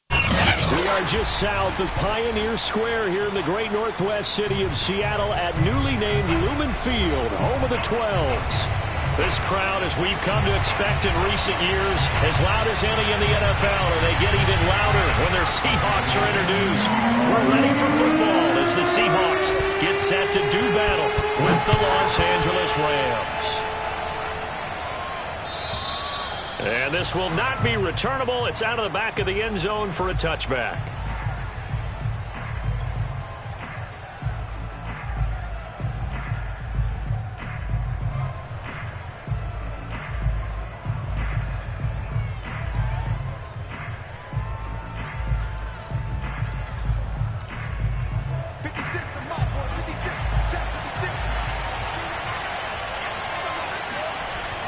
We are just south of Pioneer Square here in the great northwest city of Seattle at newly named Lumen Field, home of the 12s. This crowd, as we've come to expect in recent years, as loud as any in the NFL, and they get even louder when their Seahawks are introduced. We're ready for football as the Seahawks get set to do battle with the Los Angeles Rams. And this will not be returnable. It's out of the back of the end zone for a touchback.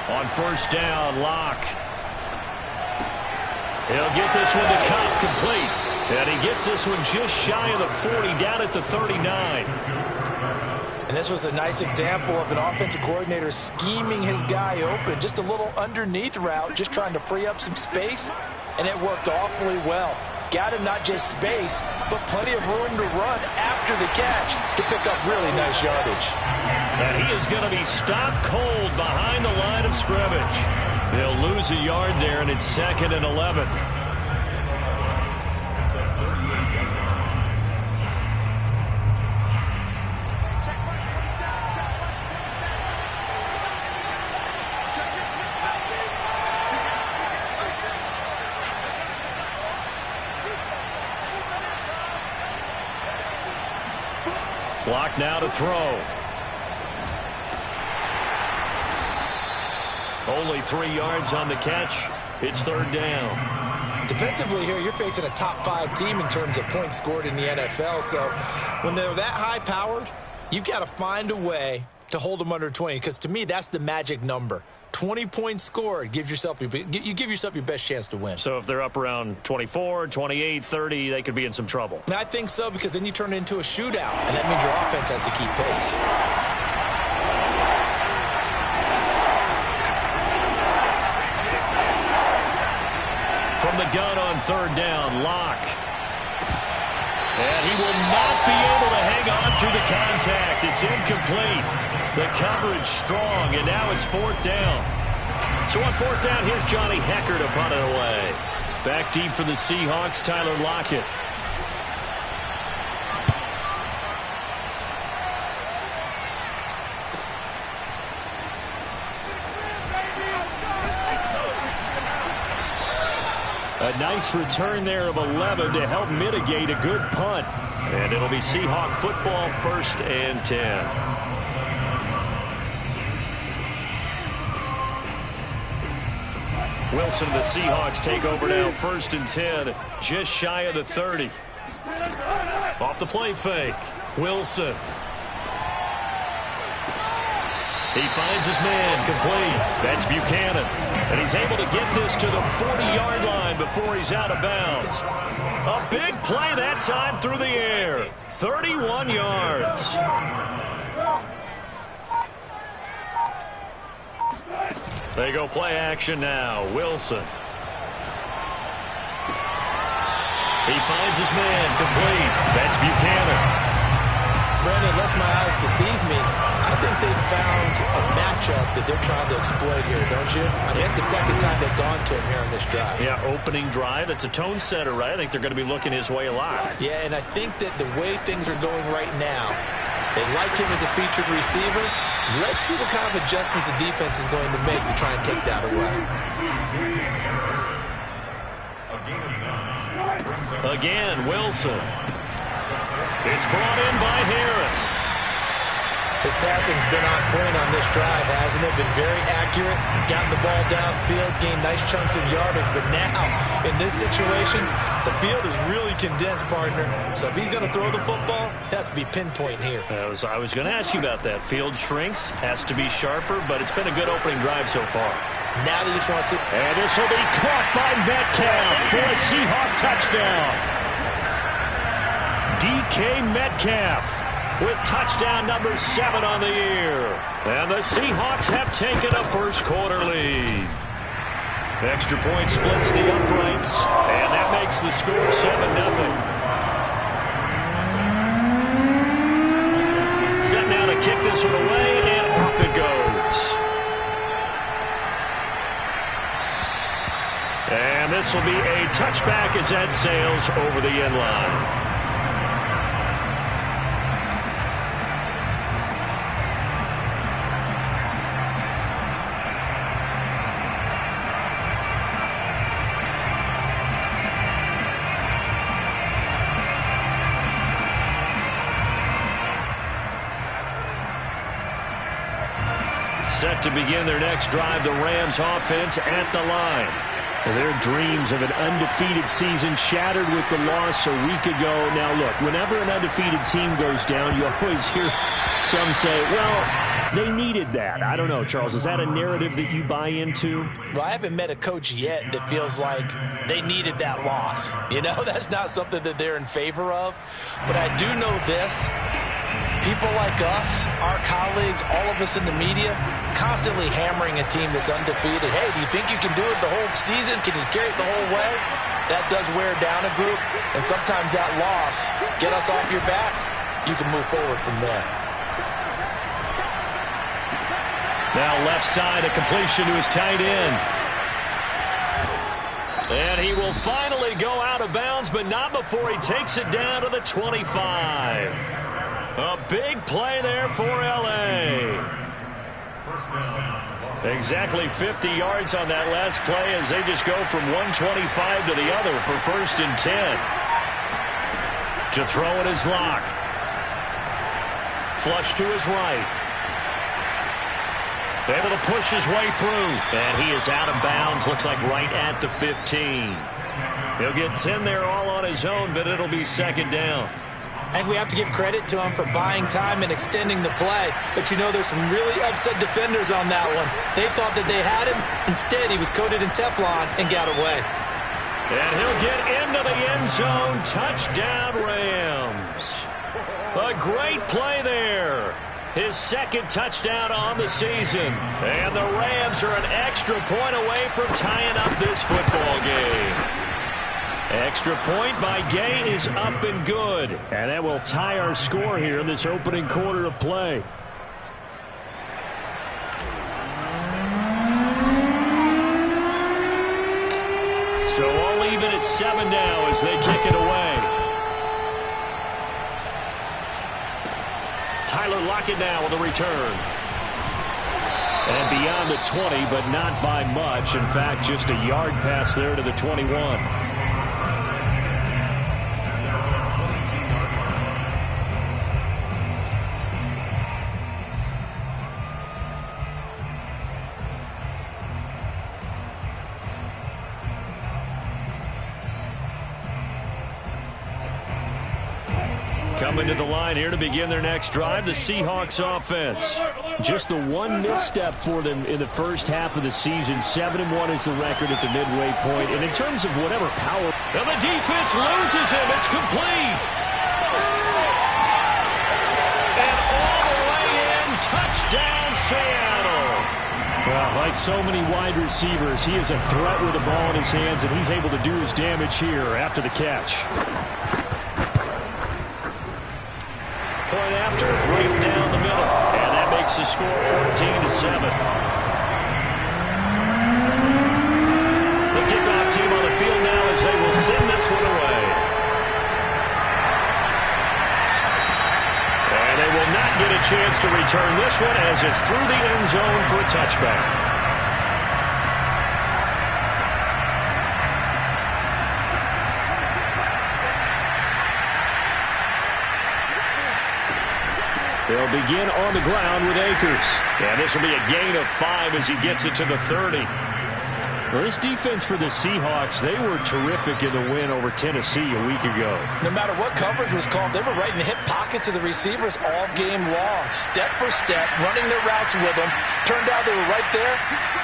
On first down, Locke. He'll get this one to Cobb complete. And he gets this one just shy of the 40, down at the 39. And this was a nice example of an offensive coordinator scheming his guy open. Just a little underneath route, just trying to free up some space. And it worked awfully well. Got him not just space, but plenty of room to run after the catch to pick up really nice yardage. And he is going to be stopped cold behind the line of scrimmage. They'll lose a yard there, and it's 2nd and 11. Block now to throw. Only 3 yards on the catch. It's 3rd down. Defensively here, you're facing a top 5 team in terms of points scored in the NFL. So when they're that high-powered, you've got to find a way to hold them under 20. Because to me, that's the magic number. 20 points scored, you give yourself your best chance to win. So if they're up around 24, 28, 30, they could be in some trouble. I think so, because then you turn it into a shootout, and that means your offense has to keep pace. From the gun on 3rd down, Locke. And he will not be able to hang on to the contact. It's incomplete. The coverage strong, and now it's 4th down. So on 4th down, here's Johnny Hekker to punt it away. Back deep for the Seahawks, Tyler Lockett. A nice return there of 11 to help mitigate a good punt. And it'll be Seahawk football, 1st and 10. Wilson and the Seahawks take over now, 1st and 10, just shy of the 30. Off the play fake, Wilson. He finds his man complete. That's Buchanan. And he's able to get this to the 40-yard line before he's out of bounds. A big play that time through the air. 31 yards. They go play action now. Wilson. He finds his man complete. That's Buchanan. Brandon, unless my eyes deceive me, I think they've found a matchup that they're trying to exploit here, don't you? I mean, it's the 2nd time they've gone to him here on this drive. Yeah, opening drive. It's a tone setter, right? I think they're going to be looking his way a lot. Yeah, and I think that the way things are going right now, they like him as a featured receiver. Let's see what kind of adjustments the defense is going to make to try and take that away. Again, Wilson. It's brought in by Harris. His passing's been on point on this drive, hasn't it? Been very accurate, gotten the ball downfield, gained nice chunks of yardage. But now, in this situation, the field is really condensed, partner. So if he's going to throw the football, it has to be pinpoint here. I was going to ask you about that. Field shrinks, has to be sharper, but it's been a good opening drive so far. Now they just want to see. And this will be caught by Metcalf for a Seahawk touchdown. DK Metcalf with touchdown number 7 on the year. And the Seahawks have taken a first quarter lead. Extra point splits the uprights, and that makes the score 7-0. Set now to kick this one away, and off it goes. And this will be a touchback as that sails over the end line. Set to begin their next drive, the Rams offense at the line. Their dreams of an undefeated season shattered with the loss a week ago. Now, look, whenever an undefeated team goes down, you always hear some say, well, they needed that. I don't know, Charles. Is that a narrative that you buy into? Well, I haven't met a coach yet that feels like they needed that loss. You know, that's not something that they're in favor of. But I do know this. People like us, our colleagues, all of us in the media, constantly hammering a team that's undefeated. Hey, do you think you can do it the whole season? Can you carry it the whole way? That does wear down a group, and sometimes that loss, get us off your back, you can move forward from there. Now left side, a completion to his tight end. And he will finally go out of bounds, but not before he takes it down to the 25. A big play there for L.A. Exactly 50 yards on that last play as they just go from 125 to the other for 1st and 10. To throw it is Locke. Flush to his right. Able to push his way through. And he is out of bounds. Looks like right at the 15. He'll get 10 there all on his own, but it'll be 2nd down. I think we have to give credit to him for buying time and extending the play. But, you know, there's some really upset defenders on that one. They thought that they had him. Instead, he was coated in Teflon and got away. And he'll get into the end zone. Touchdown, Rams. A great play there. His 2nd touchdown on the season. And the Rams are an extra point away from tying up this football game. Extra point by Gay is up and good. And that will tie our score here in this opening quarter of play. So all even at 7 now as they kick it away. Tyler Lockett now with a return. And beyond the 20, but not by much. In fact, just a yard pass there to the 21. Coming to the line here to begin their next drive, the Seahawks offense. Just the one misstep for them in the first half of the season. 7-1 is the record at the midway point. And in terms of whatever power... And the defense loses him. It's complete. And all the way in, touchdown Seattle. Well, like so many wide receivers, he is a threat with the ball in his hands, and he's able to do his damage here after the catch. Point after, right down the middle. And that makes the score 14-7. The kickoff team on the field now as they will send this one away. And they will not get a chance to return this one as it's through the end zone for a touchback. They'll begin on the ground with Akers. And this will be a gain of 5 as he gets it to the 30. Well, this defense for the Seahawks, they were terrific in the win over Tennessee a week ago. No matter what coverage was called, they were right in the hip pockets of the receivers all game long. Step for step, running their routes with them. Turned out they were right there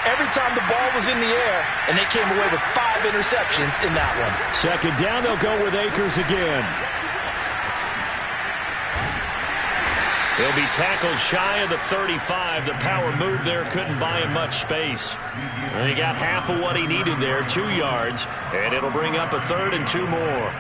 every time the ball was in the air, and they came away with 5 interceptions in that one. 2nd down, they'll go with Akers again. He'll be tackled shy of the 35. The power move there couldn't buy him much space. And he got half of what he needed there, 2 yards, and it'll bring up a 3rd and 2 more.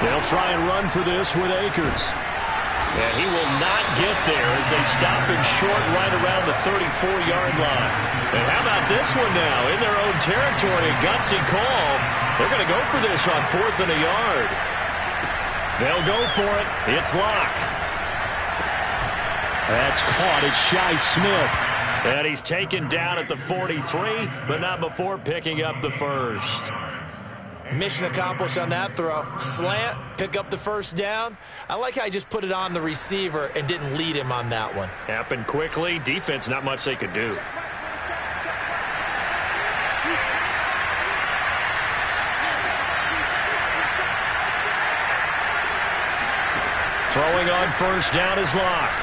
They'll try and run for this with Akers. And he will not get there as they stop him short right around the 34-yard line. And how about this one now? In their own territory, a gutsy call. They're going to go for this on 4th and a yard. They'll go for it. It's Locke. That's caught. It's Shi Smith. And he's taken down at the 43, but not before picking up the first. Mission accomplished on that throw. Slant, pick up the first down. I like how he just put it on the receiver and didn't lead him on that one. Happened quickly. Defense, not much they could do. Throwing on first down is Locke.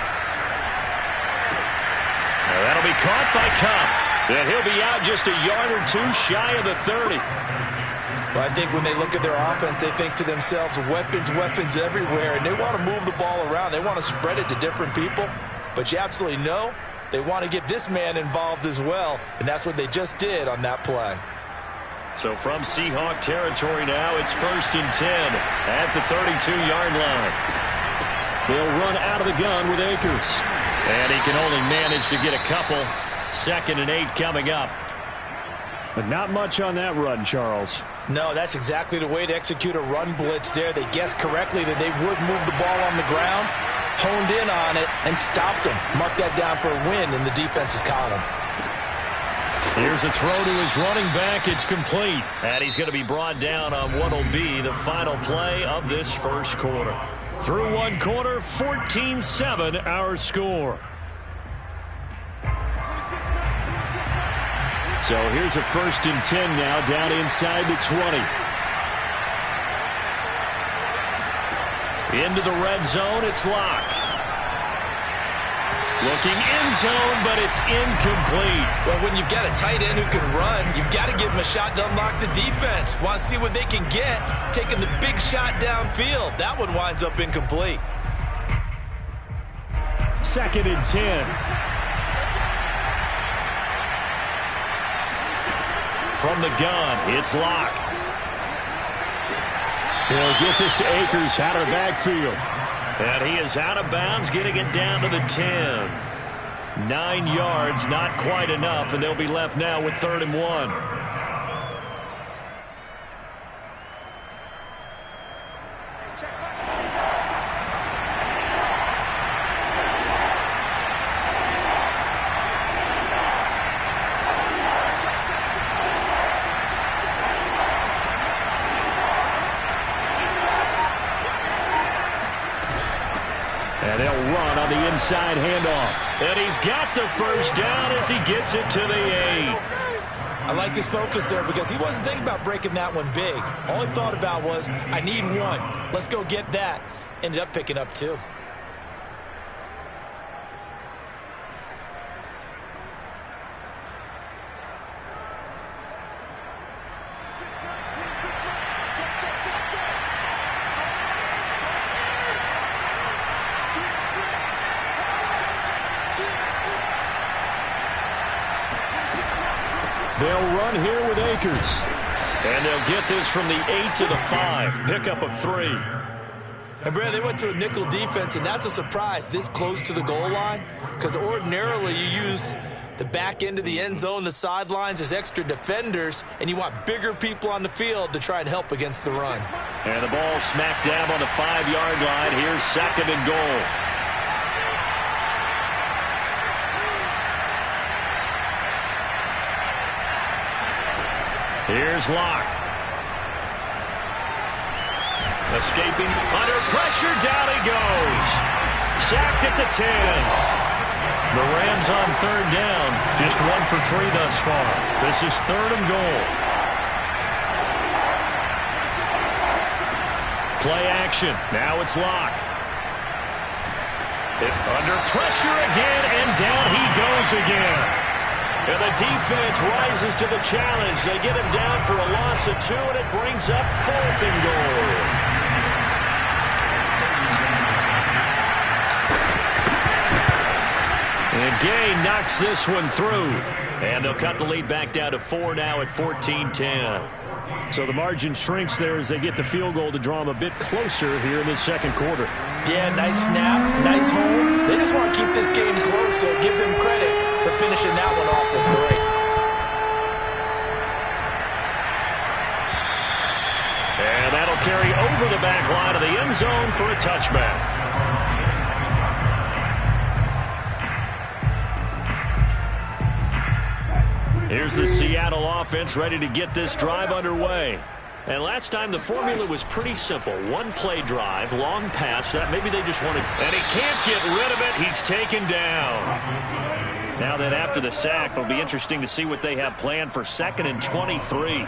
Now that'll be caught by Kupp. And he'll be out just a yard or 2 shy of the 30. Well, I think when they look at their offense, they think to themselves, weapons, weapons everywhere, and they want to move the ball around. They want to spread it to different people, but you absolutely know they want to get this man involved as well, and that's what they just did on that play. So from Seahawk territory now, it's 1st and 10 at the 32-yard line. They'll run out of the gun with Akers. And he can only manage to get a couple. 2nd and 8 coming up. But not much on that run, Charles. No, that's exactly the way to execute a run blitz there. They guessed correctly that they would move the ball on the ground, honed in on it, and stopped them. Mark that down for a win in the defense's column. Here's a throw to his running back. It's complete. And he's going to be brought down on what will be the final play of this first quarter. Through one quarter, 14-7 our score. So here's a 1st and 10 now, down inside the 20. Into the red zone, it's Locke. Looking end zone, but it's incomplete. Well, when you've got a tight end who can run, you've got to give him a shot to unlock the defense. Want to see what they can get, taking the big shot downfield. That one winds up incomplete. 2nd and 10. From the gun, it's Locke. He'll get this to Akers out of the backfield. And he is out of bounds, getting it down to the 10. 9 yards, not quite enough, and they'll be left now with 3rd and 1. And they'll run on the inside handoff. And he's got the first down as he gets it to the 8. I liked his focus there because he wasn't thinking about breaking that one big. All he thought about was, I need one. Let's go get that. Ended up picking up 2. They'll run here with Akers. And they'll get this from the 8 to the 5. Pickup of 3. And, Brad, they went to a nickel defense, and that's a surprise this close to the goal line because ordinarily you use the back end of the end zone, the sidelines as extra defenders, and you want bigger people on the field to try and help against the run. And the ball smack dab on the 5-yard line. Here's 2nd and goal. Here's Locke. Escaping under pressure. Down he goes. Sacked at the 10. The Rams on 3rd down. Just 1 for 3 thus far. This is 3rd and goal. Play action. Now it's Locke. Under pressure again, and down he goes again. And the defense rises to the challenge. They get him down for a loss of 2, and it brings up 4th and goal. And Gay knocks this one through. And they'll cut the lead back down to 4 now at 14-10. So the margin shrinks there as they get the field goal to draw them a bit closer here in the second quarter. Yeah, nice snap, nice hold. They just want to keep this game close, so give them credit for finishing that one off with 3. And that'll carry over the back line of the end zone for a touchback. Here's the Seattle offense ready to get this drive underway. And last time the formula was pretty simple. One play drive, long pass. That maybe they just wanted. And he can't get rid of it. He's taken down. Now that after the sack, it'll be interesting to see what they have planned for 2nd and 23.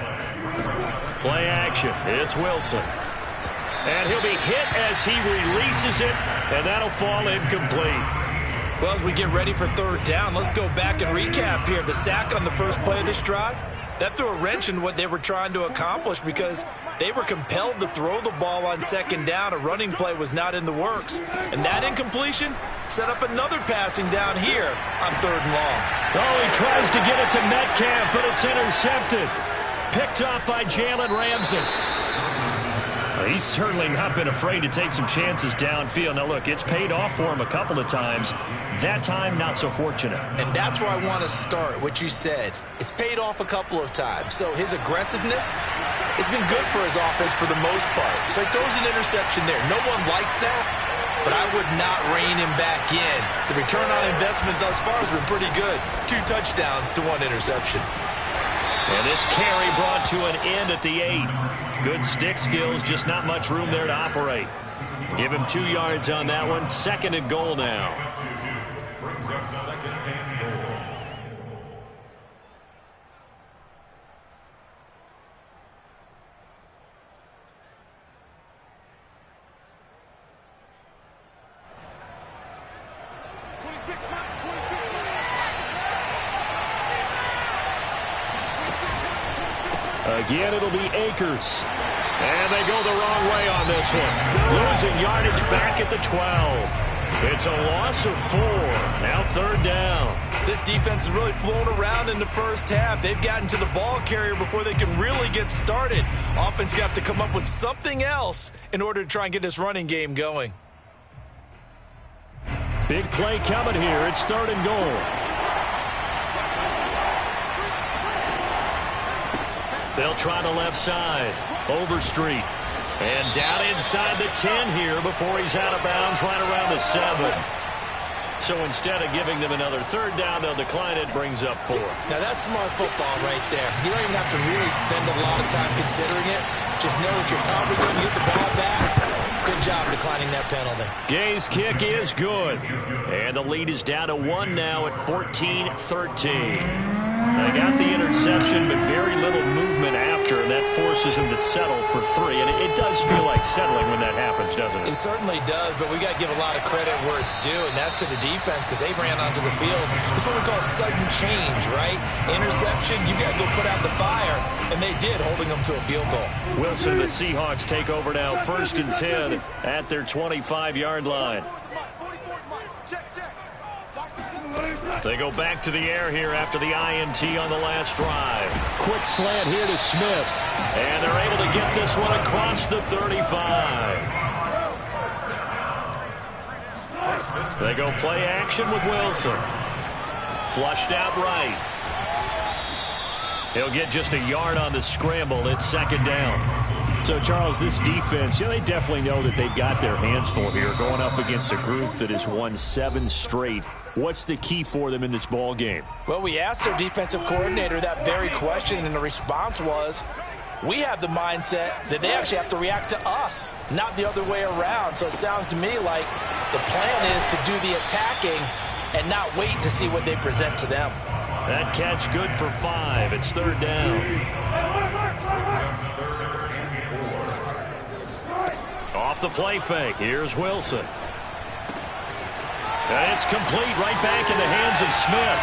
Play action. It's Wilson. And he'll be hit as he releases it. And that'll fall incomplete. Well, as we get ready for 3rd down, let's go back and recap here. The sack on the first play of this drive, that threw a wrench in what they were trying to accomplish because they were compelled to throw the ball on 2nd down. A running play was not in the works. And that incompletion set up another passing down here on 3rd and long. Oh, he tries to get it to Metcalf, but it's intercepted. Picked up by Jalen Ramsey. He's certainly not been afraid to take some chances downfield. Now, look, it's paid off for him a couple of times. That time, not so fortunate. And that's where I want to start, what you said. It's paid off a couple of times. So his aggressiveness has been good for his offense for the most part. So he throws an interception there. No one likes that, but I would not rein him back in. The return on investment thus far has been pretty good. 2 touchdowns to 1 interception. And this carry brought to an end at the 8. Good stick skills, just not much room there to operate. Give him 2 yards on that one. 2nd and goal now. Brings up 2nd and goal. Again, it'll be Akers. And they go the wrong way on this one. Losing yardage back at the 12. It's a loss of 4. Now 3rd down. This defense has really flown around in the first half. They've gotten to the ball carrier before they can really get started. Offense got to come up with something else in order to try and get this running game going. Big play coming here. It's 3rd and goal. They'll try the left side. Overstreet. And down inside the 10 here before he's out of bounds right around the 7. So instead of giving them another 3rd down, they'll decline it. Brings up 4. Now that's smart football right there. You don't even have to really spend a lot of time considering it. Just know that you're probably going to get the ball back. Good job declining that penalty. Gay's kick is good. And the lead is down to 1 now at 14-13. They got the interception, but very little movement after, and that forces him to settle for 3. And it does feel like settling when that happens, doesn't it? It certainly does, but we got to give a lot of credit where it's due, and that's to the defense because they ran onto the field. It's what we call sudden change, right? Interception, you got to go put out the fire, and they did, holding them to a field goal. Wilson, the Seahawks take over now, 1st and 10 at their 25-yard line. They go back to the air here after the INT on the last drive. Quick slant here to Smith. And they're able to get this one across the 35. They go play action with Wilson. Flushed out right. He'll get just a yard on the scramble. It's 2nd down. So, Charles, this defense, they definitely know that they've got their hands full here going up against a group that has won 7 straight. What's the key for them in this ball game? Well, we asked their defensive coordinator that very question, and the response was, we have the mindset that they actually have to react to us, not the other way around. So it sounds to me like the plan is to do the attacking and not wait to see what they present to them. That catch good for 5. It's 3rd down. off the play fake. Here's Wilson. And it's complete right back in the hands of Smith.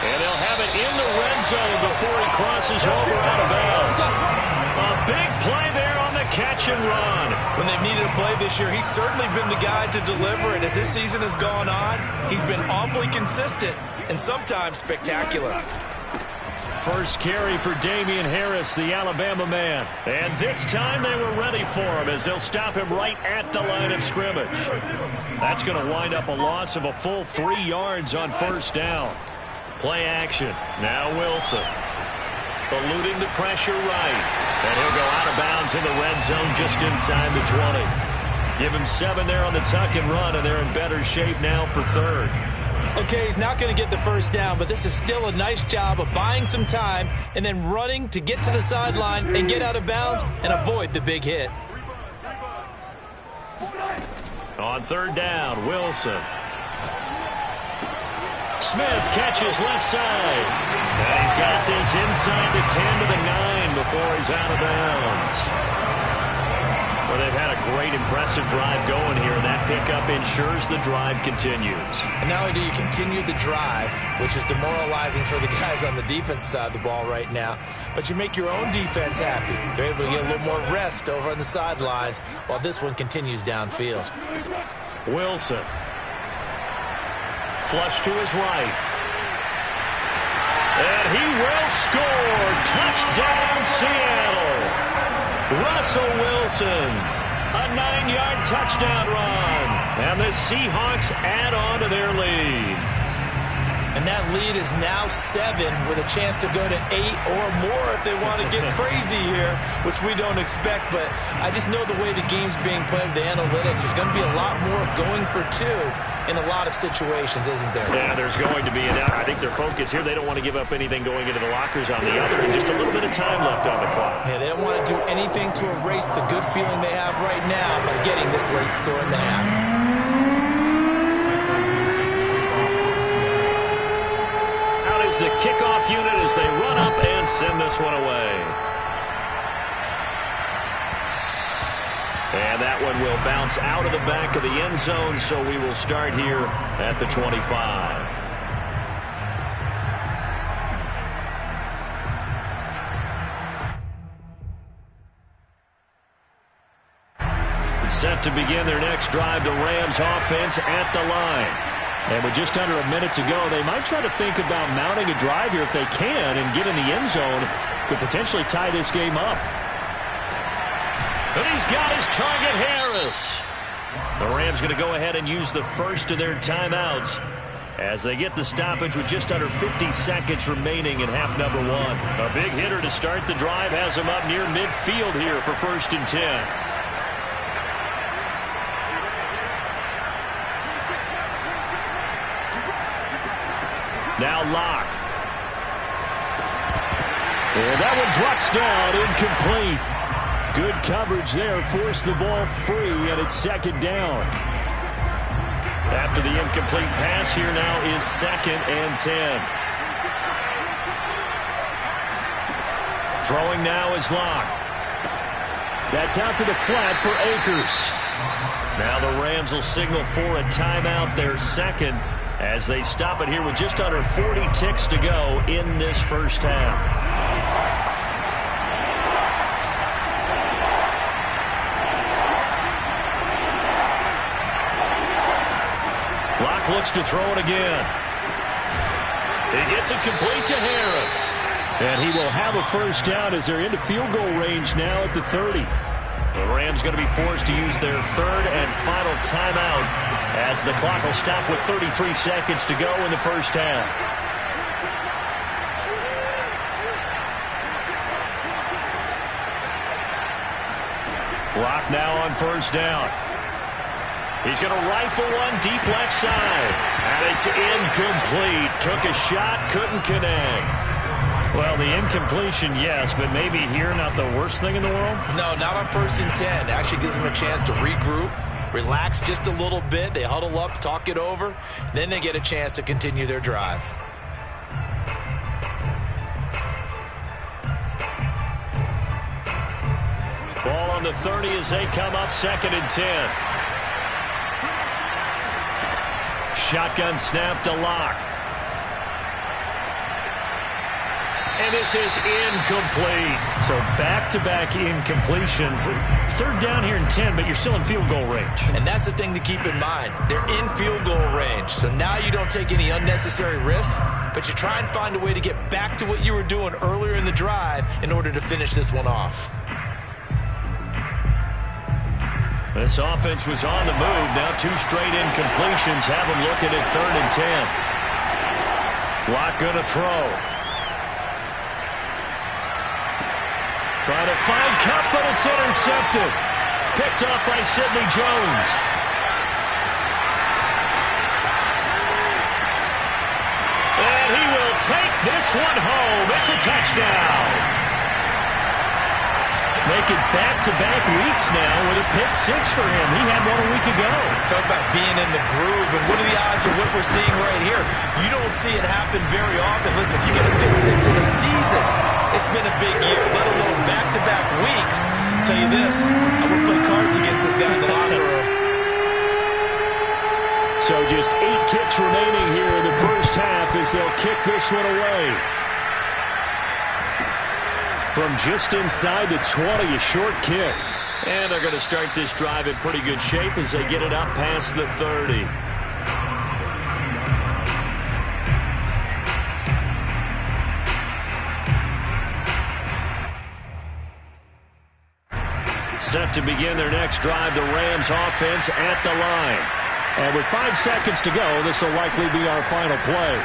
And they'll have it in the red zone before he crosses over out of bounds. A big play there on the catch and run. When they've needed a play this year, he's certainly been the guy to deliver it. As this season has gone on, he's been awfully consistent and sometimes spectacular. First carry for Damian Harris, the Alabama man. And this time they were ready for him as they'll stop him right at the line of scrimmage. That's going to wind up a loss of a full 3 yards on first down. Play action. Now Wilson. Eluding the pressure right. And he'll go out of bounds in the red zone just inside the 20. Give him 7 there on the tuck and run, and they're in better shape now for third. Okay, he's not going to get the first down, but this is still a nice job of buying some time and then running to get to the sideline and get out of bounds and avoid the big hit. On third down, Wilson. Smith catches left side. And he's got this inside the 10 to the 9 before he's out of bounds. Well, they've had a great, impressive drive going here, and that pickup ensures the drive continues. And not only do you continue the drive, which is demoralizing for the guys on the defense side of the ball right now, but you make your own defense happy. They're able to get a little more rest over on the sidelines while this one continues downfield. Wilson. Flush to his right. And he will score. Touchdown, Seattle. Russell Wilson, a 9-yard touchdown run. And the Seahawks add on to their lead. And that lead is now 7 with a chance to go to 8 or more if they want to get crazy here, which we don't expect. But I just know the way the game's being played with the analytics, there's going to be a lot more of going for 2 in a lot of situations, isn't there? Yeah, there's going to be. And I think their focus here, they don't want to give up anything going into the lockers on the other, and just a little bit of time left on the clock. Yeah, they don't want to do anything to erase the good feeling they have right now by getting this late score in the half. The kickoff unit as they run up and send this one away. And that one will bounce out of the back of the end zone, so we will start here at the 25. Set to begin their next drive, the Rams offense at the line. And with just under a minute to go, they might try to think about mounting a drive here if they can and get in the end zone. Could potentially tie this game up. And he's got his target, Harris. The Rams going to go ahead and use the first of their timeouts as they get the stoppage with just under 50 seconds remaining in half number 1. A big hitter to start the drive has him up near midfield here for 1st and 10. Now Locke. And that one drops down, incomplete. Good coverage there, forced the ball free, and it's 2nd down. After the incomplete pass, here now is 2nd and 10. Throwing now is Locke. That's out to the flat for Akers. Now the Rams will signal for a timeout, their 2nd, as they stop it here with just under 40 ticks to go in this first half. Locke looks to throw it again. He gets it complete to Harris. And he will have a first down as they're into field goal range now at the 30. The Rams going to be forced to use their 3rd and final timeout as the clock will stop with 33 seconds to go in the first half. Locke now on first down. He's going to rifle one deep left side. And it's incomplete. Took a shot, couldn't connect. Well, the incompletion, yes, but maybe here not the worst thing in the world? No, not on 1st and 10. Actually gives them a chance to regroup, relax just a little bit. They huddle up, talk it over. Then they get a chance to continue their drive. Ball on the 30 as they come up 2nd and 10. Shotgun snap to Locke. And this is incomplete. So back-to-back incompletions. 3rd down here and 10, but you're still in field goal range. And that's the thing to keep in mind. They're in field goal range. So now you don't take any unnecessary risks, but you try and find a way to get back to what you were doing earlier in the drive in order to finish this one off. This offense was on the move. Now 2 straight incompletions have them looking at 3rd and 10. Locke going to throw. Trying to find Kupp, but it's intercepted. Picked up by Sidney Jones. And he will take this one home. It's a touchdown. Making back-to-back weeks now with a pick 6 for him. He had one a week ago. Talk about being in the groove, and what are the odds of what we're seeing right here? You don't see it happen very often. Listen, if you get a pick 6 in a season, it's been a big year, let alone back-to-back weeks. I'll tell you this, I would play cards against this guy in the locker room. So just 8 kicks remaining here in the first half as they'll kick this one away. From just inside the 20, a short kick. And they're going to start this drive in pretty good shape as they get it up past the 30. Set to begin their next drive, the Rams offense at the line. And with 5 seconds to go, this will likely be our final play.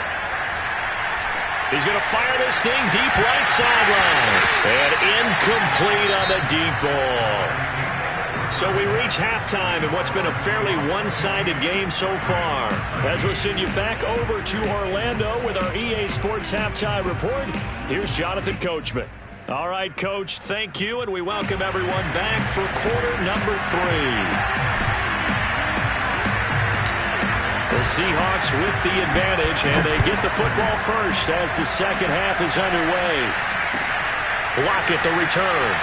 He's going to fire this thing deep right sideline. And incomplete on the deep ball. So we reach halftime in what's been a fairly one-sided game so far. As we'll send you back over to Orlando with our EA Sports Halftime Report, here's Jonathan Coachman. All right, Coach, thank you, and we welcome everyone back for quarter number 3. The Seahawks with the advantage, and they get the football first as the second half is underway. Lockett the return.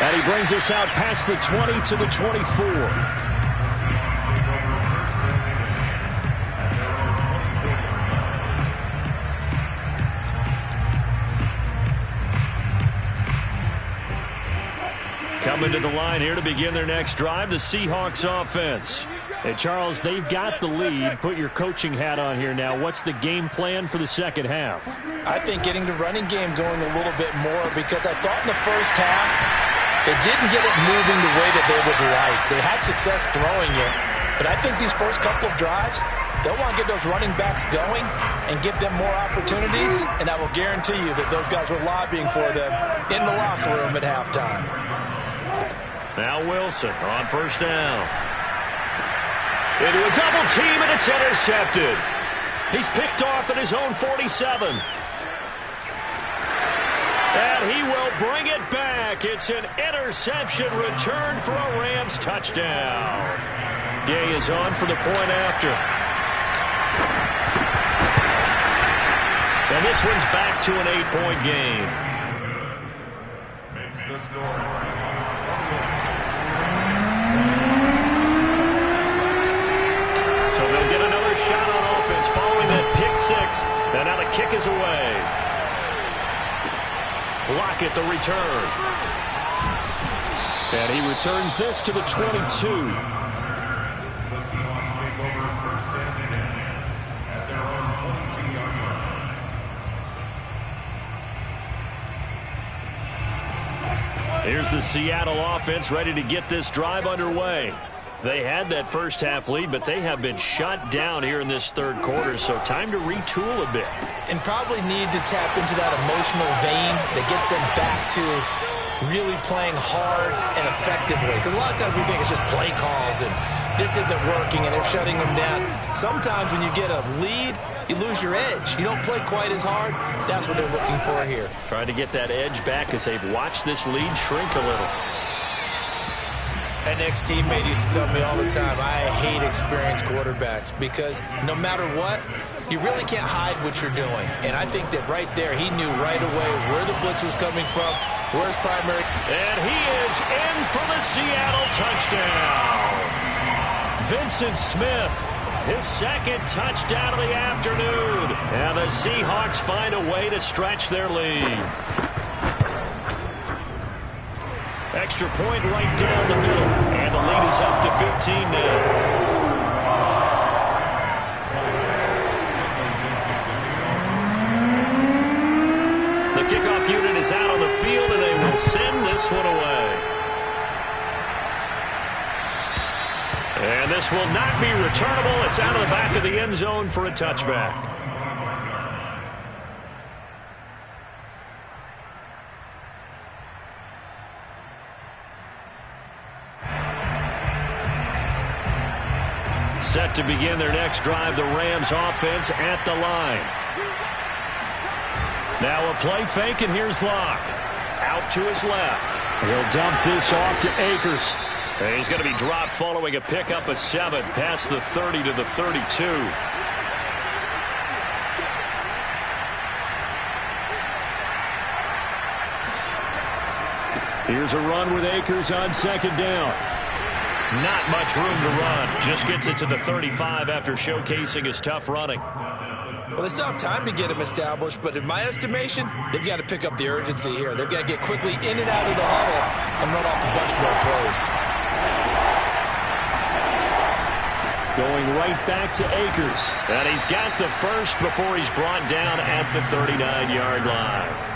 And he brings us out past the 20 to the 24. Coming to the line here to begin their next drive, the Seahawks offense. Hey, Charles, they've got the lead. Put your coaching hat on here now. What's the game plan for the second half? I think getting the running game going a little bit more, because I thought in the first half they didn't get it moving the way that they would like. They had success throwing it, but I think these first couple of drives, they'll want to get those running backs going and give them more opportunities, and I will guarantee you that those guys were lobbying for them in the locker room at halftime. Now Wilson on first down. Into a double team, and it's intercepted. He's picked off at his own 47. And he will bring it back. It's an interception return for a Rams touchdown. Gay is on for the point after. And this one's back to an 8-point game. Makes the score. They'll get another shot on offense following that pick 6. And now the kick is away. Lockett the return. And he returns this to the 22. The Seahawks take over first and 10 at their own 22-yard line. Here's the Seattle offense ready to get this drive underway. They had that first half lead, but they have been shut down here in this third quarter, so time to retool a bit. And probably need to tap into that emotional vein that gets them back to really playing hard and effectively. Because a lot of times we think it's just play calls and this isn't working and they're shutting them down. Sometimes when you get a lead, you lose your edge. You don't play quite as hard. That's what they're looking for here. Trying to get that edge back as they've watched this lead shrink a little. An ex-teammate used to tell me all the time, I hate experienced quarterbacks because no matter what, you really can't hide what you're doing. And I think that right there, he knew right away where the blitz was coming from, where his primary. And he is in for the Seattle touchdown. Vincent Smith, his second touchdown of the afternoon. And the Seahawks find a way to stretch their lead. Extra point right down the middle. And the lead is up to 15 now. The kickoff unit is out on the field, and they will send this one away. And this will not be returnable. It's out of the back of the end zone for a touchback. Set to begin their next drive, the Rams offense at the line. Now a play fake, and here's Locke. Out to his left. He'll dump this off to Akers. And he's going to be dropped following a pickup of 7 past the 30 to the 32. Here's a run with Akers on second down. Not much room to run. Just gets it to the 35 after showcasing his tough running. Well, they still have time to get him established, but in my estimation, they've got to pick up the urgency here. They've got to get quickly in and out of the huddle and run off a bunch more plays. Going right back to Akers. And he's got the first before he's brought down at the 39-yard line.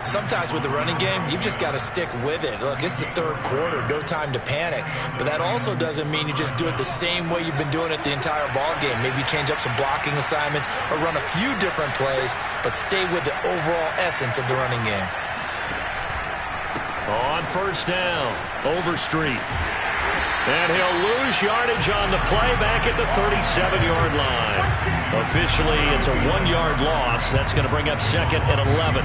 Sometimes with the running game, you've just got to stick with it. Look, it's the third quarter, no time to panic. But that also doesn't mean you just do it the same way you've been doing it the entire ball game. Maybe change up some blocking assignments or run a few different plays, but stay with the overall essence of the running game. On first down, Overstreet. And he'll lose yardage on the play back at the 37-yard line. Officially, it's a 1-yard loss. That's going to bring up second and 11.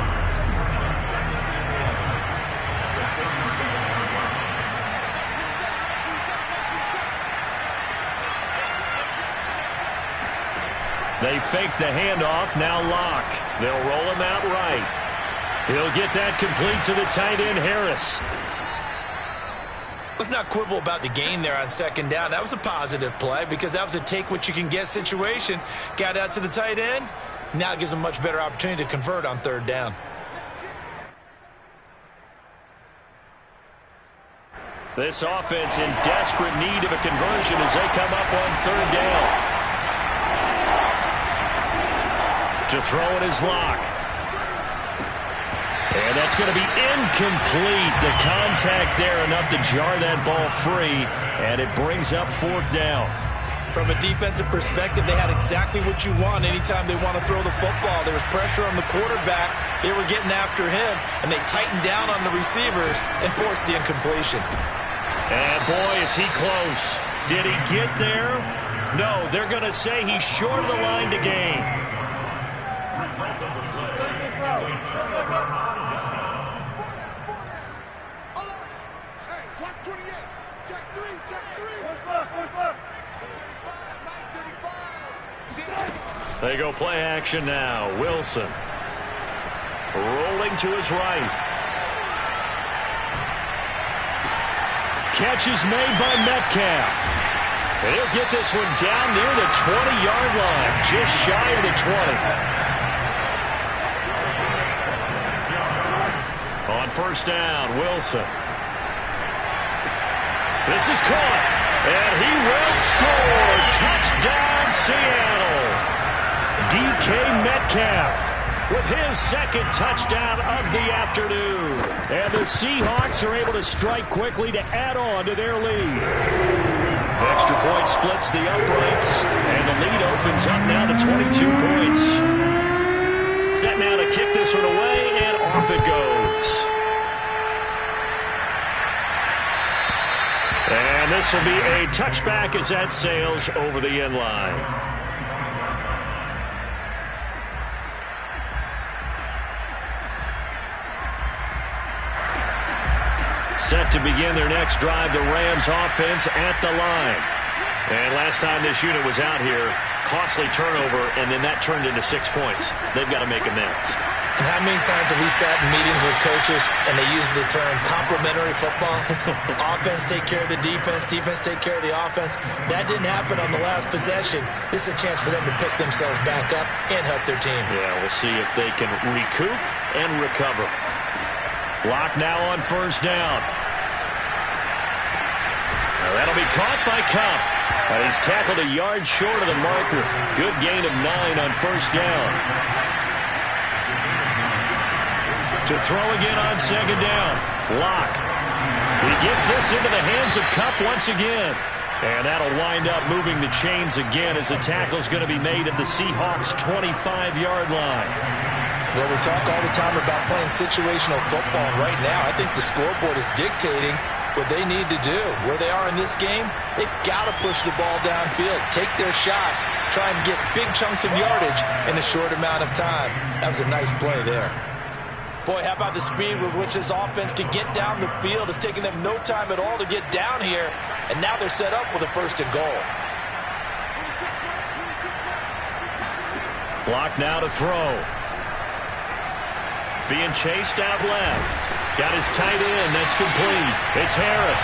They fake the handoff, now Locke. They'll roll him out right. He'll get that complete to the tight end, Harris. Let's not quibble about the gain there on second down. That was a positive play because that was a take-what-you-can-get situation. Got out to the tight end. Now it gives them a much better opportunity to convert on third down. This offense in desperate need of a conversion as they come up on third down. To throw it is Locke. And that's going to be incomplete. The contact there enough to jar that ball free, and it brings up fourth down. From a defensive perspective, they had exactly what you want anytime they want to throw the football. There was pressure on the quarterback. They were getting after him, and they tightened down on the receivers and forced the incompletion. And boy, is he close. Did he get there? No, they're going to say he's short of the line to gain. They go play action now. Wilson rolling to his right. Catch is made by Metcalf. And he'll get this one down near the 20-yard line, just shy of the 20. On first down, Wilson. This is caught, and he will score. Touchdown, Seattle. DK Metcalf with his second touchdown of the afternoon. And the Seahawks are able to strike quickly to add on to their lead. Extra point splits the uprights, and the lead opens up now to 22 points. Set now to kick this one away, and off it goes. And this will be a touchback as that sails over the end line. Set to begin their next drive, the Rams offense at the line. And last time this unit was out here, costly turnover, and then that turned into 6 points. They've got to make amends. And how many times have we sat in meetings with coaches and they use the term complementary football? Offense take care of the defense, defense take care of the offense. That didn't happen on the last possession. This is a chance for them to pick themselves back up and help their team. Yeah, we'll see if they can recoup and recover. Lock now on first down. Now that'll be caught by Kupp. But he's tackled a yard short of the marker. Good gain of 9 on first down. To throw again on second down. Lock. He gets this into the hands of Kupp once again. And that'll wind up moving the chains again as the tackle's going to be made at the Seahawks' 25-yard line. Well, we talk all the time about playing situational football. Right now, I think the scoreboard is dictating what they need to do. Where they are in this game, they've got to push the ball downfield, take their shots, try and get big chunks of yardage in a short amount of time. That was a nice play there. Boy, how about the speed with which this offense can get down the field? It's taken them no time at all to get down here, and now they're set up with a first and goal. Block now to throw. Being chased out left. Got his tight end. That's complete. It's Harris.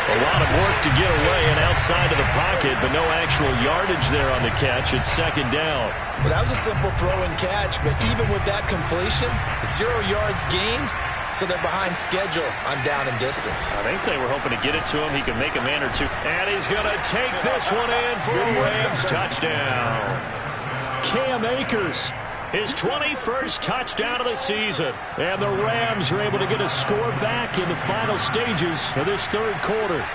A lot of work to get away and outside of the pocket, but no actual yardage there on the catch. It's second down. Well, that was a simple throw and catch, but even with that completion, 0 yards gained, so they're behind schedule on down and distance. I think they were hoping to get it to him. He could make a man or two. And he's going to take this one in for a Rams touchdown. Cam Akers, his 21st touchdown of the season. And the Rams are able to get a score back in the final stages of this third quarter.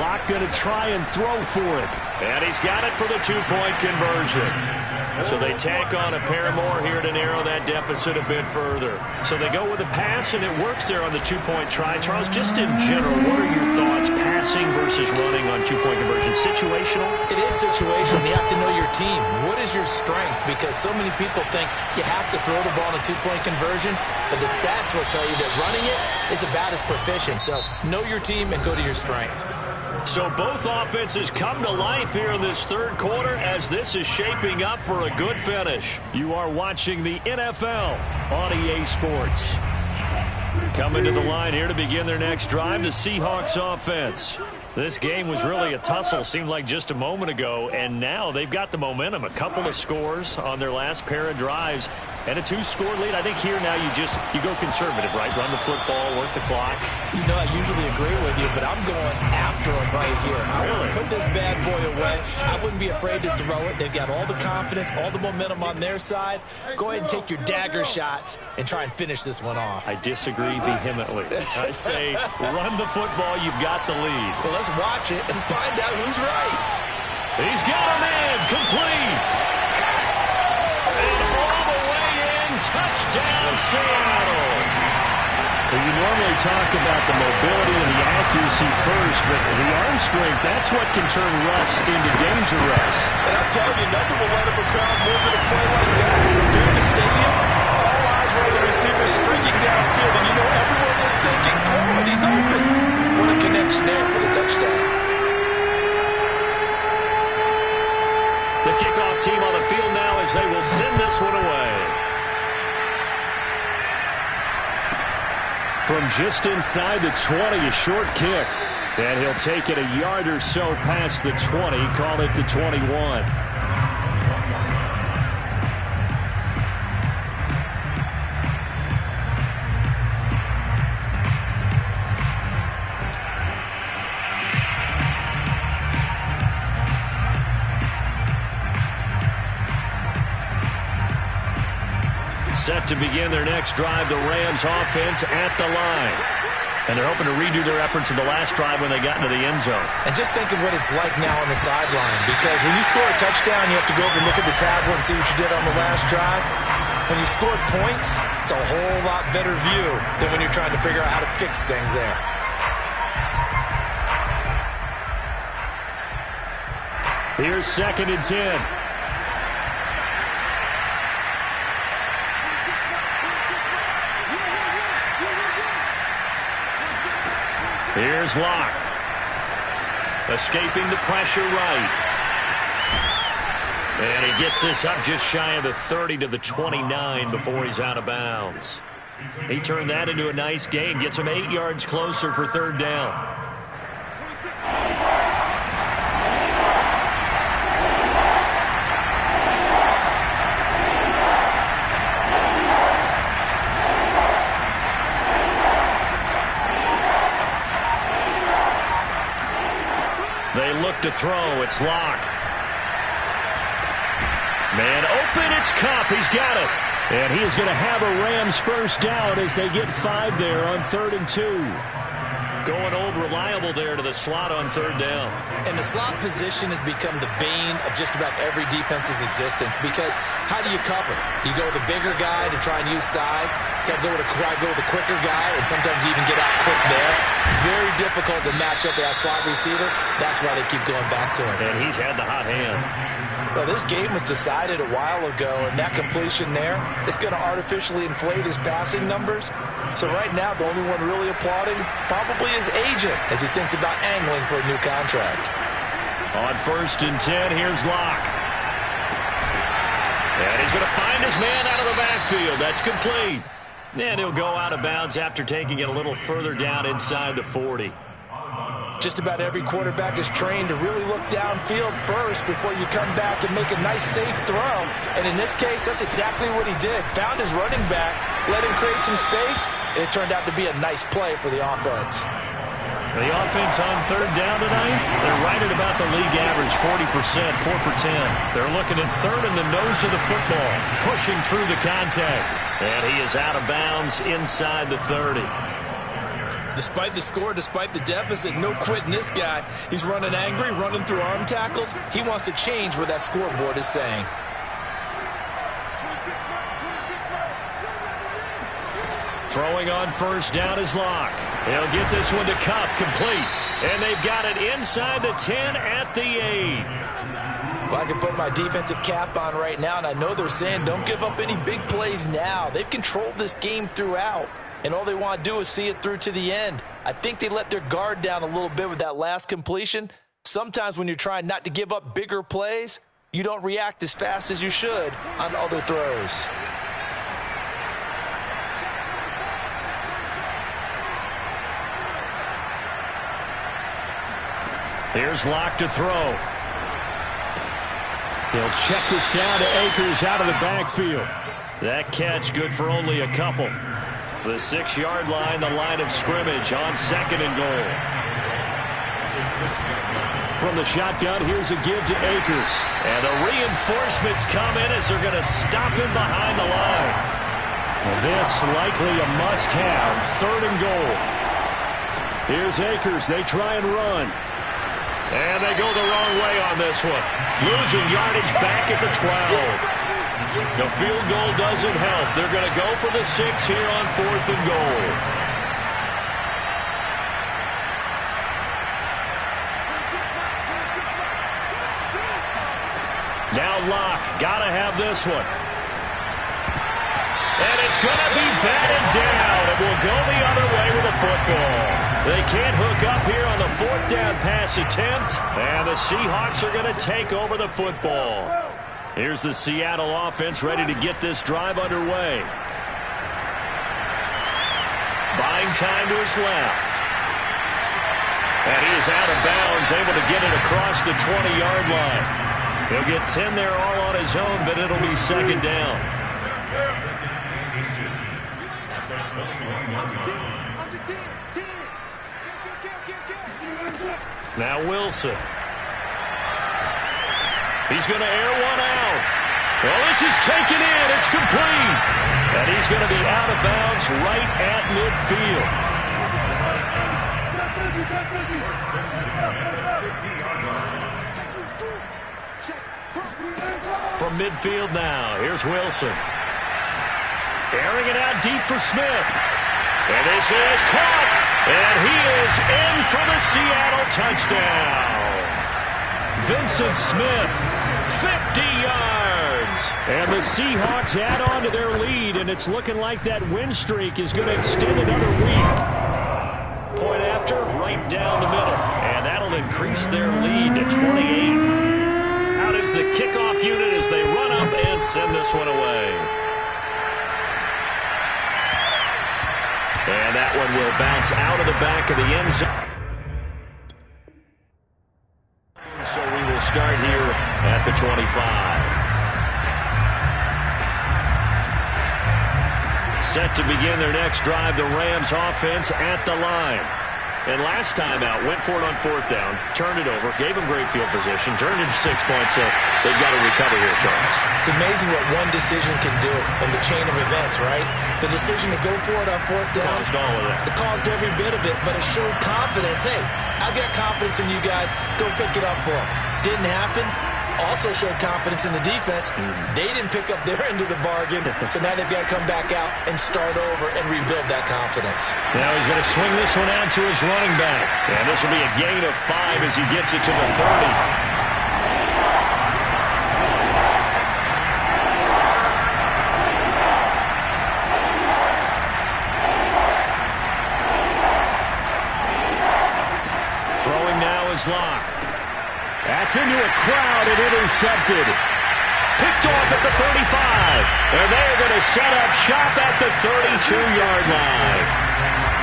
Lock going to try and throw for it. And he's got it for the 2-point conversion. So they tack on a pair more here to narrow that deficit a bit further. So they go with a pass, and it works there on the 2-point try. Charles, just in general, what are your thoughts, passing versus running on 2-point conversion? Situational? It is situational. You have to know your team. What is your strength? Because so many people think you have to throw the ball in a 2-point conversion, but the stats will tell you that running it is about as proficient. So know your team and go to your strength. So both offenses come to life here in this third quarter as this is shaping up for a good finish. You are watching the NFL on EA Sports. Coming to the line here to begin their next drive, the Seahawks offense. This game was really a tussle, seemed like just a moment ago, and now they've got the momentum. A couple of scores on their last pair of drives and a 2-score lead. I think here now you go conservative, right? Run the football, work the clock. You know, I usually agree with you, but I'm going after them right here. I want to put this bad boy away. I wouldn't be afraid to throw it. They've got all the confidence, all the momentum on their side. Go ahead and take your dagger shots and try and finish this one off. I disagree vehemently. I say run the football. You've got the lead. Well, let's watch it and find out who's right. He's got him in. Complete. And all the way in. Touchdown, Seattle. Well, you normally talk about the mobility and the accuracy first, but the arm strength, that's what can turn Russ into danger Russ. And I'm telling you, nothing will let up a crowd more than a play like that. Here in the stadium, all eyes were on the receiver streaking downfield, and you know everyone was thinking, throw it, he's open. What a connection there for the touchdown. The kickoff team on the field now as they will send this one away. From just inside the 20, a short kick. And he'll take it a yard or so past the 20, call it the 21. Set to begin their next drive, the Rams offense at the line. And they're hoping to redo their efforts in the last drive when they got into the end zone. And just think of what it's like now on the sideline, because when you score a touchdown, you have to go over and look at the tablet and see what you did on the last drive. When you score points, it's a whole lot better view than when you're trying to figure out how to fix things there. Here's 2nd and 10. Here's Locke. Escaping the pressure right. And he gets this up just shy of the 30 to the 29 before he's out of bounds. He turned that into a nice gain. Gets him 8 yards closer for third down. They look to throw. It's Locke. Man open. It's Kupp. He's got it. And he is going to have a Rams first down as they get 5 there on 3rd and 2. Going old reliable there to the slot on 3rd down. And the slot position has become the bane of just about every defense's existence, because how do you cover? Do you go with a bigger guy to try and use size? You got to go with a quicker guy, and sometimes you even get out quick there. Very difficult to match up with that slot receiver. That's why they keep going back to him. And he's had the hot hand. Well, this game was decided a while ago, and that completion there is going to artificially inflate his passing numbers. So right now, the only one really applauding probably his agent as he thinks about angling for a new contract. On 1st and 10, here's Locke. And he's going to find his man out of the backfield. That's complete. And he'll go out of bounds after taking it a little further down inside the 40. Just about every quarterback is trained to really look downfield first before you come back and make a nice, safe throw. And in this case, that's exactly what he did. Found his running back, let him create some space, and it turned out to be a nice play for the offense. The offense on 3rd down tonight, they're right at about the league average, 40%, 4 for 10. They're looking at 3rd in the nose of the football, pushing through the contact. And he is out of bounds inside the 30. Despite the score, despite the deficit, no quitting this guy. He's running angry, running through arm tackles. He wants to change what that scoreboard is saying. Throwing on 1st down is Locke. He'll get this one to Kupp, complete. And they've got it inside the 10 at the 8. Well, I can put my defensive cap on right now, and I know they're saying don't give up any big plays now. They've controlled this game throughout, and all they want to do is see it through to the end. I think they let their guard down a little bit with that last completion. Sometimes when you're trying not to give up bigger plays, you don't react as fast as you should on other throws. Here's Locke to throw. He'll check this down to Akers out of the backfield. That catch good for only a couple. The 6-yard line, the line of scrimmage on 2nd and goal. From the shotgun, here's a give to Akers. And the reinforcements come in as they're going to stop him behind the line. And this likely a must-have, 3rd and goal. Here's Akers. They try and run. And they go the wrong way on this one. Losing yardage back at the 12. The field goal doesn't help. They're going to go for the 6 here on 4th and goal. Now Locke, got to have this one. And it's going to be batted down. It will go the other way with the football. They can't hook up here on the 4th down pass attempt. And the Seahawks are going to take over the football. Here's the Seattle offense ready to get this drive underway. Buying time to his left. And he is out of bounds, able to get it across the 20-yard line. He'll get 10 there all on his own, but it'll be 2nd down. Now Wilson. He's going to air one out. Well, this is taken in. It's complete. And he's going to be out of bounds right at midfield. From midfield now, here's Wilson. Airing it out deep for Smith. And this is caught. And he is in for the Seattle touchdown. Vincent Smith, 50 yards. And the Seahawks add on to their lead, and it's looking like that win streak is going to extend another week. Point after, right down the middle. And that'll increase their lead to 28. Out is the kickoff unit as they run up and send this one away. And that one will bounce out of the back of the end zone. So we will start here at the 25. Set to begin their next drive, the Rams offense at the line. And last time out, went for it on fourth down, turned it over, gave them great field position, turned into 6 points, so they've got to recover here, Charles. It's amazing what one decision can do in the chain of events, right? The decision to go for it on fourth down. Caused all of that. It caused every bit of it, but it showed confidence. Hey, I've got confidence in you guys. Go pick it up for them. Didn't happen. Also showed confidence in the defense. They didn't pick up their end of the bargain, so now they've got to come back out and start over and rebuild that confidence. Now he's going to swing this one out to his running back. And this will be a gain of 5 as he gets it to the 30. Lock. That's into a crowd and intercepted. Picked off at the 35. And they're going to set up shop at the 32-yard line.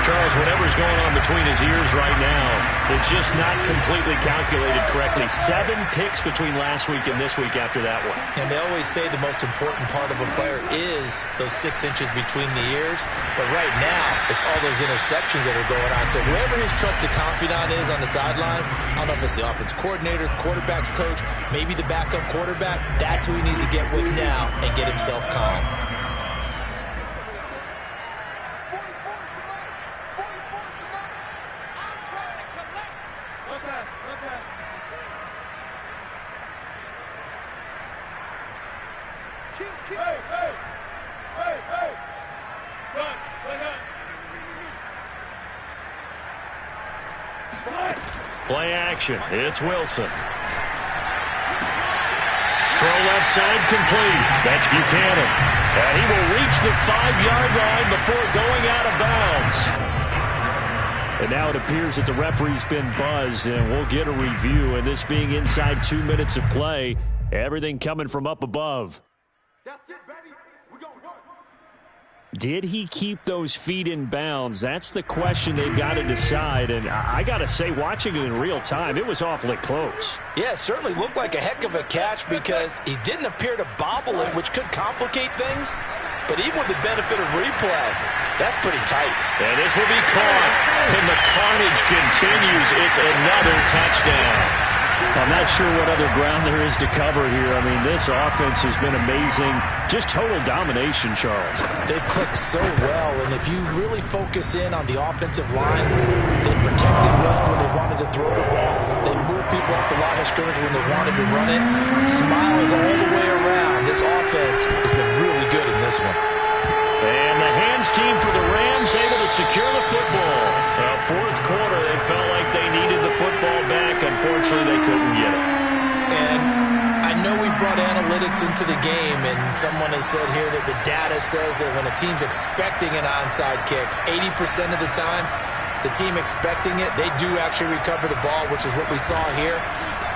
Charles, whatever's going on between his ears right now, it's just not completely calculated correctly. 7 picks between last week and this week after that one. And they always say the most important part of a player is those 6 inches between the ears. But right now, it's all those interceptions that are going on. So whoever his trusted confidant is on the sidelines, I don't know if it's the offensive coordinator, the quarterback's coach, maybe the backup quarterback, that's who he needs to get with now and get himself calm. Play action. It's Wilson. Throw left side complete. That's Buchanan. And he will reach the 5-yard line before going out of bounds. And now it appears that the referee's been buzzed, and we'll get a review. And this being inside 2 minutes of play, everything coming from up above. That's it, baby. We're going to work. Did he keep those feet in bounds? That's the question they've got to decide. And I got to say, watching it in real time, it was awfully close. Yeah, it certainly looked like a heck of a catch because he didn't appear to bobble it, which could complicate things. But even with the benefit of replay, that's pretty tight. And this will be caught. And the carnage continues. It's another touchdown. I'm not sure what other ground there is to cover here. I mean, this offense has been amazing. Just total domination, Charles. They've clicked so well, and if you really focus in on the offensive line, they protected well when they wanted to throw the ball. They moved people off the line of scrimmage when they wanted to run it. Smiles all the way around. This offense has been really good in this one. And the hands team for the Rams able to secure the football. Fourth quarter, they felt like they needed the football back. Unfortunately, they couldn't get it. And I know we brought analytics into the game, and someone has said here that the data says that when a team's expecting an onside kick, 80% of the time, the team expecting it, they do actually recover the ball, which is what we saw here.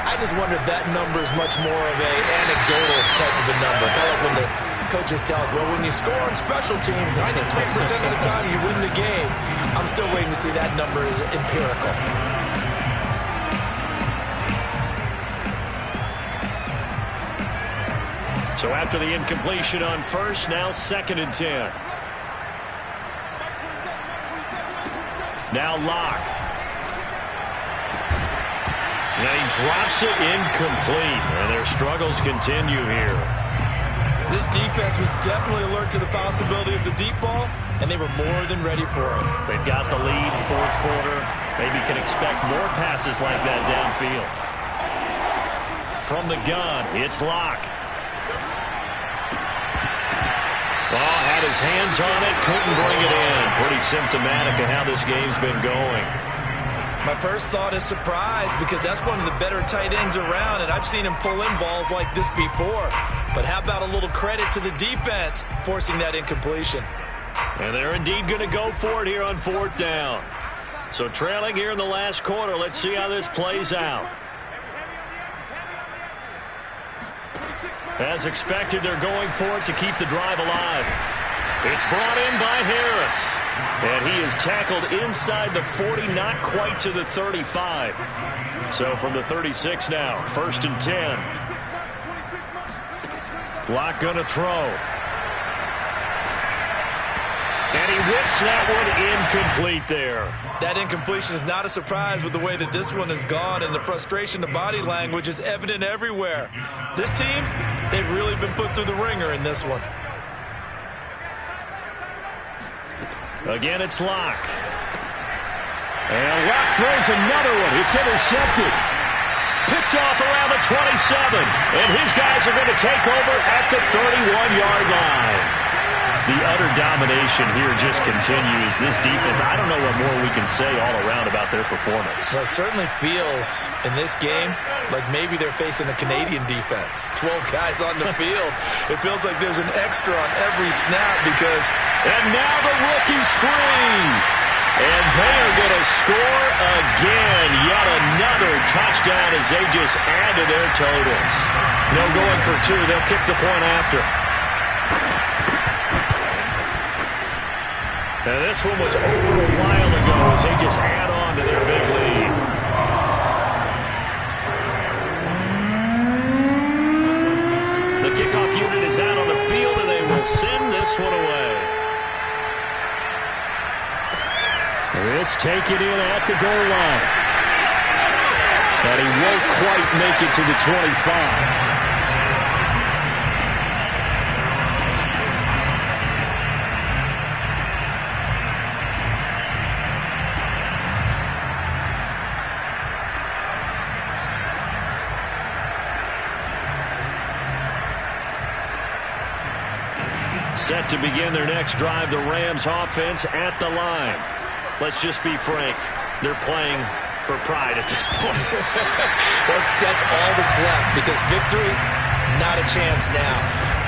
I just wonder if that number is much more of an anecdotal type of a number. Kind of like when the coaches tell us, well, when you score on special teams, 93% of the time you win the game. I'm still waiting to see that number is empirical. So after the incompletion on first, now 2nd and 10. Now Locke. And he drops it incomplete. And their struggles continue here. This defense was definitely alert to the possibility of the deep ball, and they were more than ready for it. They've got the lead, fourth quarter. Maybe can expect more passes like that downfield. From the gun, it's Locke. Ball had his hands on it, couldn't bring it in. Pretty symptomatic of how this game's been going. My first thought is surprise because that's one of the better tight ends around, and I've seen him pull in balls like this before. But how about a little credit to the defense forcing that incompletion? And they're indeed going to go for it here on 4th down. So trailing here in the last quarter. Let's see how this plays out. As expected, they're going for it to keep the drive alive. It's brought in by Harris. And he is tackled inside the 40, not quite to the 35. So from the 36 now, 1st and 10. Locke going to throw. And he whips that one incomplete there. That incompletion is not a surprise with the way that this one has gone, and the frustration, the body language is evident everywhere. This team, they've really been put through the ringer in this one. Again, it's Locke. And Locke throws another one. It's intercepted. Picked off around the 27. And his guys are going to take over at the 31-yard line. The utter domination here just continues. This defense, I don't know what more we can say all around about their performance. Well, it certainly feels in this game like maybe they're facing a Canadian defense. 12 guys on the field. It feels like there's an extra on every snap because... And now the rookie's free. And they are going to score again. Yet another touchdown as they just add to their totals. No going for two. They'll kick the point after. Now this one was over a while ago as they just add on to their big lead. The kickoff unit is out on the field, and they will send this one away. This taken in at the goal line. But he won't quite make it to the 25. Set to begin their next drive, the Rams offense at the line. Let's just be frank. They're playing for pride at this point. That's all that's left because victory, not a chance now.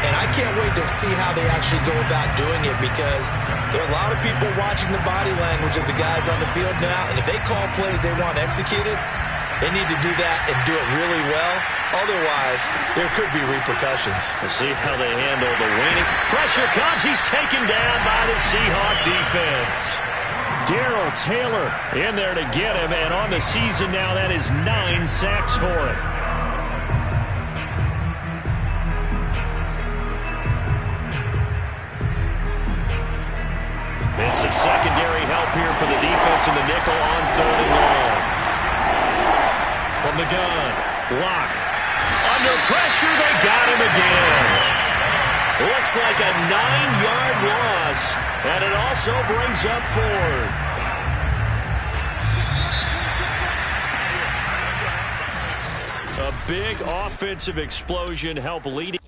And I can't wait to see how they actually go about doing it because there are a lot of people watching the body language of the guys on the field now. And if they call plays they want executed, they need to do that and do it really well. Otherwise, there could be repercussions. We'll see how they handle the waning. Pressure comes. He's taken down by the Seahawk defense. Darrell Taylor in there to get him. And on the season now, that is 9 sacks for him. And some secondary help here for the defense in the nickel on 3rd and long. From the gun, Locke. Under pressure, they got him again. Looks like a 9-yard loss, and it also brings up 4th. A big offensive explosion helped lead.